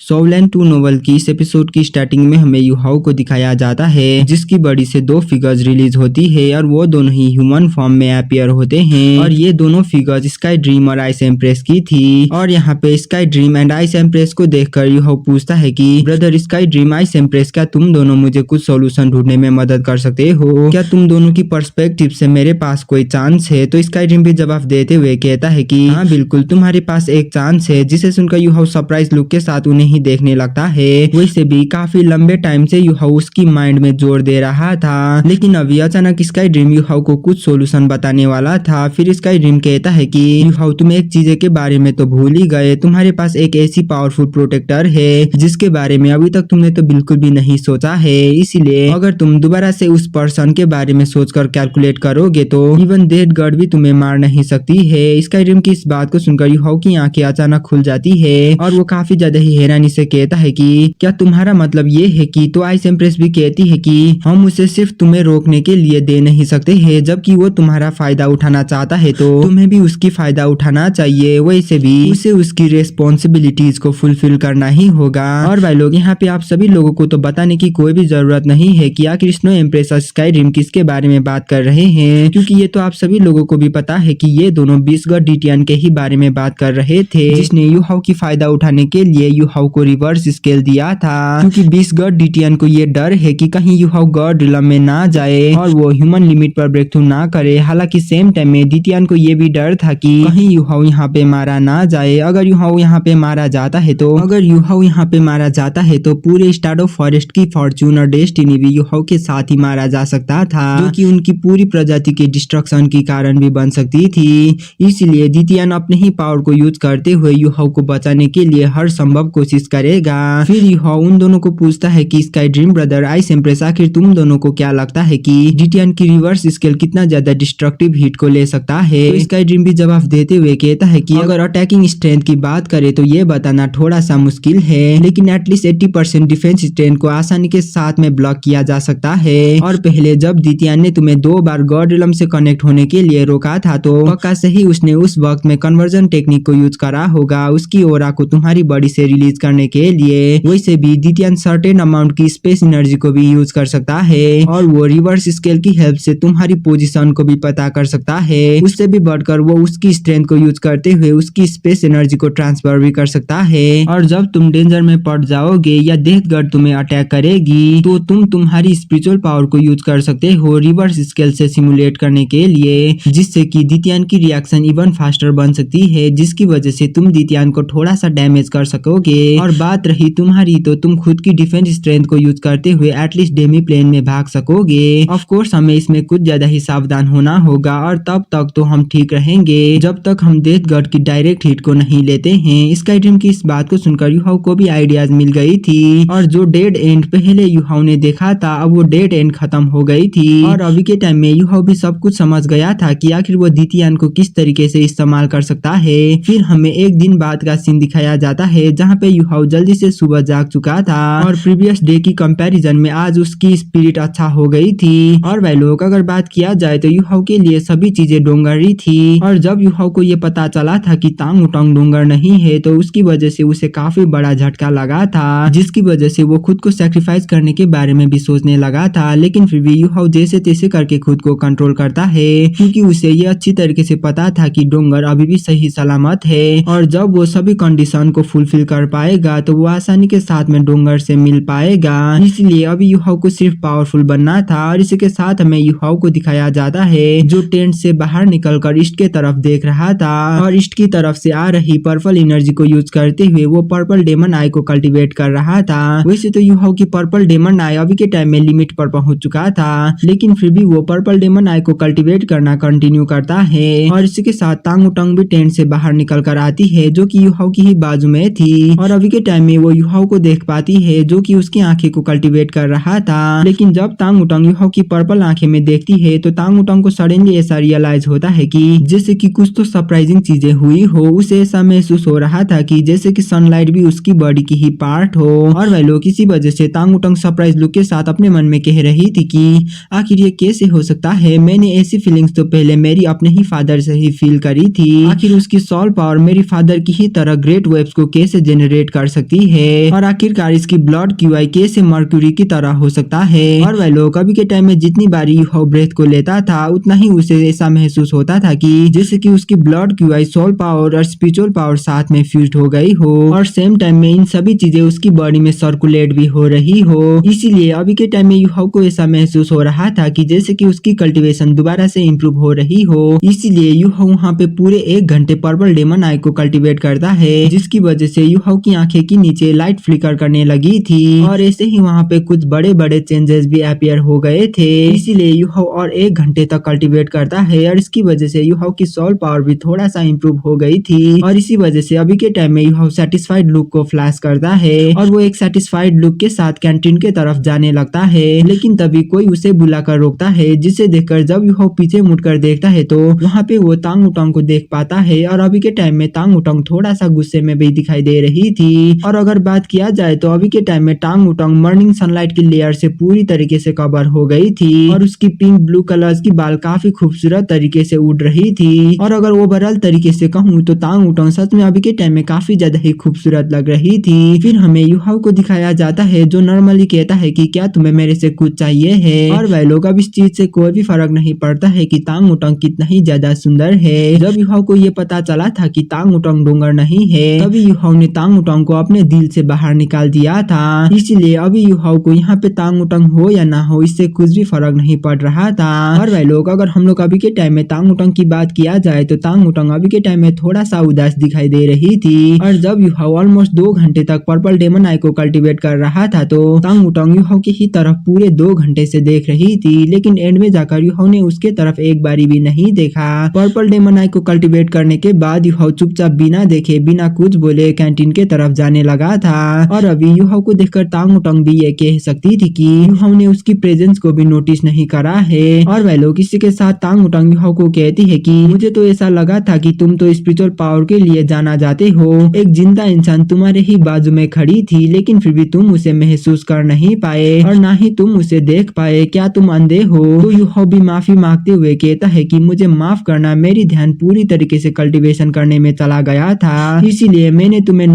सोवलैन 2 novel की इस episode की स्टार्टिंग में हमें युहाओ को दिखाया जाता है जिसकी बॉडी से दो फिगर्स रिलीज होती है और वो दोनों ही ह्यूमन फॉर्म में अपीयर होते हैं और ये दोनों फिगर्स स्काई ड्रीम और आइस एम्प्रेस की थी। और यहाँ पे sky dream and ice empress को देखकर युहाओ पूछता है कि brother sky dream ice empress, क्या तुम दोनों मुझे कुछ सोल्यूशन ढूंढने में मदद कर सकते हो? क्या तुम दोनों की पर्सपेक्टिव से मेरे पास कोई चांस है? तो स्काई ड्रीम भी जवाब देते हुए कहता है कि हाँ बिल्कुल, तुम्हारे पास एक चांस है। जिसे सुनकर युहाओ सरप्राइज लुक के साथ उन्हें ही देखने लगता है। वैसे भी काफी लंबे टाइम से युहाओ उसकी माइंड में जोर दे रहा था, लेकिन अभी अचानक स्काई ड्रीम युहाओ को कुछ सोल्यूशन बताने वाला था। फिर स्काई ड्रीम कहता है कि युहाओ, तुम एक चीज के बारे में तो भूल ही गए, तुम्हारे पास एक ऐसी पावरफुल प्रोटेक्टर है जिसके बारे में अभी तक तुमने तो बिल्कुल भी नहीं सोचा है। इसीलिए अगर तुम दोबारा से उस पर्सन के बारे में सोचकर कैलकुलेट करोगे तो इवन डेड गॉड भी तुम्हें मार नहीं सकती है। स्काई ड्रीम की इस बात को सुनकर युहाओ की आंखें अचानक खुल जाती है और वो काफी ज्यादा ही हैरानी से कहता है कि क्या तुम्हारा मतलब ये है कि? तो आइस एम्प्रेस भी कहती है कि हम उसे सिर्फ तुम्हें रोकने के लिए दे नहीं सकते हैं, जबकि वो तुम्हारा फायदा उठाना चाहता है तो तुम्हें भी उसकी फायदा उठाना चाहिए। वैसे भी उसे उसकी रेस्पॉन्सिबिलिटीज को फुलफिल करना ही होगा। और भाई लोग, यहाँ पे आप सभी लोगों को तो बताने की कोई भी जरूरत नहीं है कि आखिर स्नो एम्प्रेस और स्काई ड्रीम किसके बारे में बात कर रहे हैं, क्योंकि ये तो आप सभी लोगों को भी पता है कि ये दोनों 20 गॉड डीटियन के ही बारे में बात कर रहे थे, जिसने युहाओ की फायदा उठाने के लिए युहाओ को रिवर्स स्केल दिया था। क्योंकि 20 गॉड डीटियन को ये डर है कि कहीं युहाओ गॉड रिलम में ना जाए और वो ह्यूमन लिमिट पर ब्रेक थ्रू ना करे। हालांकि सेम टाइम में डीटियन को ये भी डर था कि कहीं युहाओ यहाँ पे मारा ना जाए। अगर युहाओ यहाँ पे मारा जाता है तो पूरे स्टार्डो फॉरेस्ट की फॉर्चून और डेस्टिनी भी युहाओ के साथ ही मारा जा सकता था, जो कि उनकी पूरी प्रजाति के डिस्ट्रक्शन की कारण भी बन सकती थी। इसलिए डीटियन अपने ही पावर को यूज करते हुए युहाओ को बचाने के लिए हर संभव कोशिश करेगा। फिर युहाओ उन दोनों को पूछता है कि sky dream brother, ice empress, आखिर तुम दोनों को क्या लगता है कि डीटियन की रिवर्स स्केल कितना ज्यादा डिस्ट्रक्टिव हिट को ले सकता है? तो स्काई ड्रीम भी जवाब देते हुए कहता है कि अगर अटैकिंग स्ट्रेंथ की बात करें तो ये बताना थोड़ा सा मुश्किल है, लेकिन एटलीस्ट 80% डिफेंस स्ट्रेंथ को आसानी के साथ में ब्लॉक किया जा सकता है। और पहले जब डीटियन ने तुम्हें 2 बार गॉड रिलम से कनेक्ट होने के लिए रोका था तो पक्का से ही उसने उस वक्त में कन्वर्जन टेक्निक को यूज करा होगा उसकी ओरा को तुम्हारी बॉडी से रिलीज करने के लिए। वैसे भी डीटियन सर्टेन अमाउंट की स्पेस एनर्जी को भी यूज कर सकता है और वो रिवर्स स्केल की हेल्प से तुम्हारी पोजीशन को भी पता कर सकता है। उससे भी बढ़कर वो उसकी स्ट्रेंथ को यूज करते हुए उसकी स्पेस एनर्जी को ट्रांसफर भी कर सकता है। और जब तुम डेंजर में पड़ जाओगे या डेथ गॉड तुम्हें अटैक करेगी तो तुम तुम्हारी स्पिरिचुअल पावर को यूज कर सकते हो रिवर्स स्केल से सिमुलेट करने के लिए, जिससे कि डीटियन की रिएक्शन इवन फास्टर बन सकती है, जिसकी वजह से तुम डीटियन को थोड़ा सा डैमेज कर सकोगे। और बात रही तुम्हारी तो तुम खुद की डिफेंस स्ट्रेंथ को यूज करते हुए एटलीस्ट डेमी प्लेन में भाग सकोगे। ऑफ कोर्स हमें इसमें कुछ ज्यादा ही सावधान होना होगा और तब तक तो हम ठीक रहेंगे जब तक हम डेथ गॉड की डायरेक्ट हिट को नहीं लेते हैं। स्काई ड्रीम की इस बात को सुनकर युहाओ को भी आइडियाज मिल गई थी और जो डेड एंड पहले युहाओ ने देखा था अब वो डेड एंड खत्म हो गई थी। और अभी के टाइम में युहाओ भी सब कुछ समझ गया था कि आखिर वो डीटियन को किस तरीके से इस्तेमाल कर सकता है। फिर हमें एक दिन बाद का सीन दिखाया जाता है जहाँ पे युहाओ जल्दी से सुबह जाग चुका था और प्रीवियस डे की कंपैरिजन में आज उसकी स्पिरिट अच्छा हो गई थी। और भाई लोग, अगर बात किया जाए तो युहाओ के लिए सभी चीजें डोंगरी थी और जब युहाओ को ये पता चला था कि तांग उटंग डोंगर नहीं है तो उसकी वजह से उसे काफी बड़ा झटका लगा था, जिसकी वजह से वो खुद को सैक्रिफाइस करने के बारे में भी सोचने लगा था। लेकिन फिर भी युहाओ जैसे तैसे करके खुद को कंट्रोल करता है क्योंकि उसे ये अच्छी तरीके से पता था कि डोंगर अभी भी सही सलामत है और जब वो सभी कंडीशन को फुलफिल कर पाएगा तो वो आसानी के साथ में डोंगर से मिल पाएगा। इसलिए अभी युहाओ को सिर्फ पावरफुल बनना था। और इसी के साथ हमें युहाओ को दिखाया जाता है जो टेंट से बाहर निकलकर ईस्ट के तरफ देख रहा था और ईस्ट की तरफ से आ रही पर्पल एनर्जी को यूज करते हुए वो पर्पल डेमन आई को कल्टीवेट कर रहा था। वैसे तो युहाओ की पर्पल डेमन आई अभी के टाइम में लिमिट पर पहुंच चुका था, लेकिन फिर भी वो पर्पल डेमन आई को कल्टीवेट करना कंटिन्यू करता है। और इसी के साथ तांग उटंग भी टेंट से बाहर निकल कर आती है जो कि युहाओ की ही बाजू में थी और अभी के टाइम में वो युहाओ को देख पाती है जो कि उसकी आंखें को कल्टीवेट कर रहा था। लेकिन जब तांग उटंग युहाओ की पर्पल आंखें में देखती है तो तांग उटंग को सडनली ऐसा रियलाइज होता है कि जैसे कि कुछ तो सरप्राइजिंग चीजें हुई हो। उसे ऐसा महसूस हो रहा था कि जैसे कि सनलाइट भी उसकी बॉडी की ही पार्ट हो। और वह लोग इसी वजह से तांग उटंग सरप्राइज लुक के साथ अपने मन में कह रही थी कि आखिर ये कैसे हो सकता है, मैंने ऐसी फीलिंग्स तो पहले मेरी अपने ही फादर से ही फील करी थी। आखिर उसकी सोल पावर मेरी फादर की ही तरह ग्रेट वेव्स को कैसे जनरेट कल्टिवेट कर सकती है। और आखिरकार इसकी ब्लड क्यूआई कैसे मर्क्यूरी की तरह हो सकता है। और वह लोग अभी के टाइम में जितनी बारी यूहाओ ब्रेथ को लेता था उतना ही उसे ऐसा महसूस होता था कि जैसे कि उसकी ब्लड क्यूआई सोल पावर और स्पिरिचुअल पावर साथ में फ्यूज्ड हो गई हो और सेम टाइम में इन सभी चीजें उसकी बॉडी में सर्कुलेट भी हो रही हो। इसीलिए अभी के टाइम में यूहाओ को ऐसा महसूस हो रहा था कि जैसे कि उसकी कल्टीवेशन दोबारा से इम्प्रूव हो रही हो। इसीलिए यूहाओ वहाँ पे पूरे 1 घंटे पर्पल डेमन आई को कल्टीवेट करता है, जिसकी वजह से यूहाओ की आंखें के नीचे लाइट फ्लिकर करने लगी थी और ऐसे ही वहाँ पे कुछ बड़े बड़े चेंजेस भी अपीयर हो गए थे। इसीलिए यूहाओ और 1 घंटे तक कल्टीवेट करता है और इसकी वजह से यूहाओ की सोल पावर भी थोड़ा सा इम्प्रूव हो गई थी और इसी वजह से अभी के टाइम में यूहाओ सेटिस्फाइड लुक को फ्लैश करता है और वो एक सेटिस्फाइड लुक के साथ कैंटीन के तरफ जाने लगता है। लेकिन तभी कोई उसे बुलाकर रोकता है, जिसे देखकर जब यूहाओ पीछे मुड़कर देखता है तो वहाँ पे वो तांग उटंग को देख पाता है और अभी के टाइम में तांग उटंग थोड़ा सा गुस्से में भी दिखाई दे रही थी। और अगर बात किया जाए तो अभी के टाइम में तांग उटंग मॉर्निंग सनलाइट की लेयर से पूरी तरीके से कवर हो गई थी और उसकी पिंक ब्लू कलर्स की बाल काफी खूबसूरत तरीके से उड़ रही थी। और अगर ओवरऑल तरीके से कहूँ तो तांग उटंग सच में अभी के टाइम में काफी ज्यादा ही खूबसूरत लग रही थी। फिर हमें यूहाओ को दिखाया जाता है जो नॉर्मली कहता है कि क्या तुम्हें मेरे से कुछ चाहिए है और वह लोग अब इस चीज से कोई भी फर्क नहीं पड़ता है कि तांग उटंग कितना ही ज्यादा सुंदर है। जब यूहाओ को ये पता चला था कि तांग उटंग डोंगर नहीं है तभी यूहाओ ने तांग उटंग को अपने दिल से बाहर निकाल दिया था। इसीलिए अभी यूहाओ को यहाँ पे तांग उटंग हो या ना हो इससे कुछ भी फर्क नहीं पड़ रहा था। और वह लोग अगर हम लोग अभी के टाइम में तांग उटंग की बात किया जाए तो तांग उटंग अभी के टाइम में थोड़ा सा उदास दिखाई दे रही थी और जब यूहाओ ऑलमोस्ट 2 घंटे तक पर्पल डेमन आई को कल्टीवेट कर रहा था तो तांग उटंग यूहाओ की ही तरफ पूरे 2 घंटे से देख रही थी, लेकिन एंड में जाकर यूहाओ ने उसके तरफ एक बारी भी नहीं देखा। पर्पल डेमन आई को कल्टीवेट करने के बाद यूहाओ चुपचाप बिना देखे बिना कुछ बोले कैंटीन के तरफ जाने लगा था और अभी यूहाओ को देखकर तांग उटंग भी ये कह सकती थी कि यूहाओ ने उसकी प्रेजेंस को भी नोटिस नहीं करा है। और वह लोग इसी के साथ तांग उटंग यूहाओ को कहती है कि मुझे तो ऐसा लगा था कि तुम तो स्पिरिचुअल पावर के लिए जाना जाते हो, एक जिंदा इंसान तुम्हारे ही बाजू में खड़ी थी लेकिन फिर भी तुम उसे महसूस कर नहीं पाए और ना ही तुम उसे देख पाए, क्या तुम अंधे हो? तो यूहाओ भी माफी मांगते हुए कहता है कि मुझे माफ करना, मेरी ध्यान पूरी तरीके से कल्टीवेशन करने में चला गया था, इसीलिए मैंने तुम्हें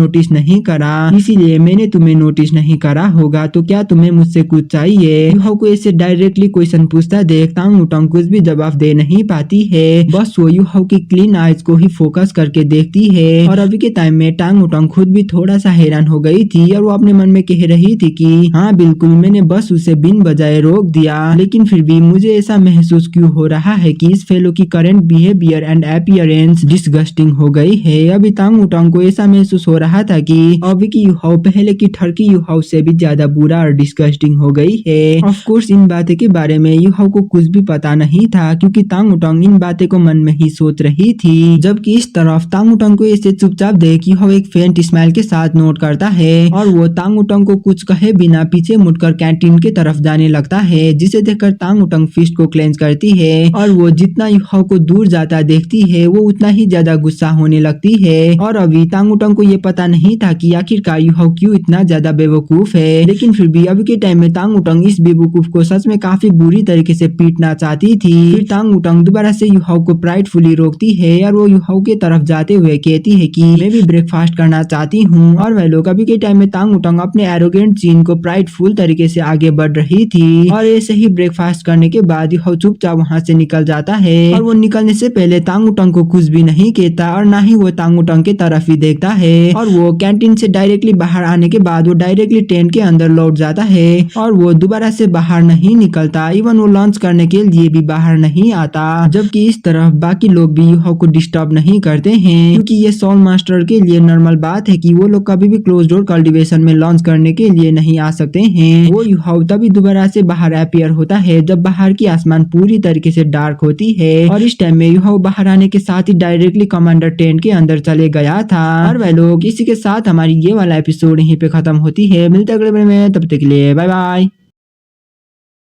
नोटिस नहीं करा होगा। तो क्या तुम्हें मुझसे कुछ चाहिए? यूहाओ को ऐसे डायरेक्टली क्वेश्चन पूछता देख तांग उटंग कुछ भी जवाब दे नहीं पाती है, बस वो यूहाओ की क्लीन आईज को ही फोकस करके देखती है। और अभी के टाइम में तांग उटंग खुद भी थोड़ा सा हैरान हो गई थी और वो अपने मन में कह रही थी कि हाँ बिल्कुल, मैंने बस उसे बिन बजाय रोक दिया, लेकिन फिर भी मुझे ऐसा महसूस क्यों हो रहा है कि इस फेलो की current behaviour and appearance disgusting हो गई है। अभी तांग उटंग को ऐसा महसूस हो रहा था कि अभी की यूहाओ पहले की ठरकी यूहाओ से भी ज्यादा बुरा और डिसगस्टिंग हो गई है। ऑफ कोर्स इन बातें के बारे में यूहाओ को कुछ भी पता नहीं था क्योंकि तांग उटंग इन बातें को मन में ही सोच रही थी। जबकि इस तरफ तांग उटंग को ऐसे चुपचाप देख यूहाओ एक फेंट स्माइल के साथ नोट करता है और वो तांग उटंग को कुछ कहे बिना पीछे मुड़कर कैंटीन की तरफ जाने लगता है, जिसे देखकर तांग उटंग फिस्ट को क्लेंच करती है और वो जितना यूहाओ को दूर जाता देखती है वो उतना ही ज्यादा गुस्सा होने लगती है। और अभी तांग उटंग को ये पता नहीं था कि आखिरकार यूहाओ क्यों इतना ज्यादा बेवकूफ है, लेकिन फिर भी अभी के टाइम में तांग उटंग इस बेवकूफ को सच में काफी बुरी तरीके से पीटना चाहती थी। फिर तांग उटंग दोबारा से यूहाओ को प्राइडफुली रोकती है और वो यूहाओ के तरफ जाते हुए कहती है कि मैं भी ब्रेकफास्ट करना चाहती हूँ। और वह लोग अभी के टाइम में तांग उटंग अपने एरोगेंट चीन को प्राइडफुल तरीके से आगे बढ़ रही थी और ऐसे ही ब्रेकफास्ट करने के बाद यूहाओ चुपचाप वहाँ से निकल जाता है और वो निकलने से पहले तांग उटंग को कुछ भी नहीं कहता और ना ही वो तांग उटंग के तरफ ही देखता है। और वो कैंटीन से डायरेक्टली बाहर आने के बाद वो डायरेक्टली टेंट के अंदर लौट जाता है और वो दोबारा से बाहर नहीं निकलता, इवन वो लंच करने के लिए भी बाहर नहीं आता। जबकि इस तरफ बाकी लोग भी यूहाओ को डिस्टर्ब नहीं करते हैं क्योंकि ये सोल मास्टर के लिए नॉर्मल बात है कि वो लोग कभी भी क्लोज डोर कल्टीवेशन में लॉन्च करने के लिए नहीं आ सकते हैं। वो यूहाओ तभी दोबारा से बाहर अपीयर होता है जब बाहर की आसमान पूरी तरीके से डार्क होती है और इस टाइम में यूहाओ बाहर आने के साथ ही डायरेक्टली कमांडर टेंट के अंदर चले गया था। और वह लोग इसी के साथ हमारी ये वाला एपिसोड यहीं पे खत्म होती है। मिलते अगले वीडियो में, तब तक के लिए बाय बाय।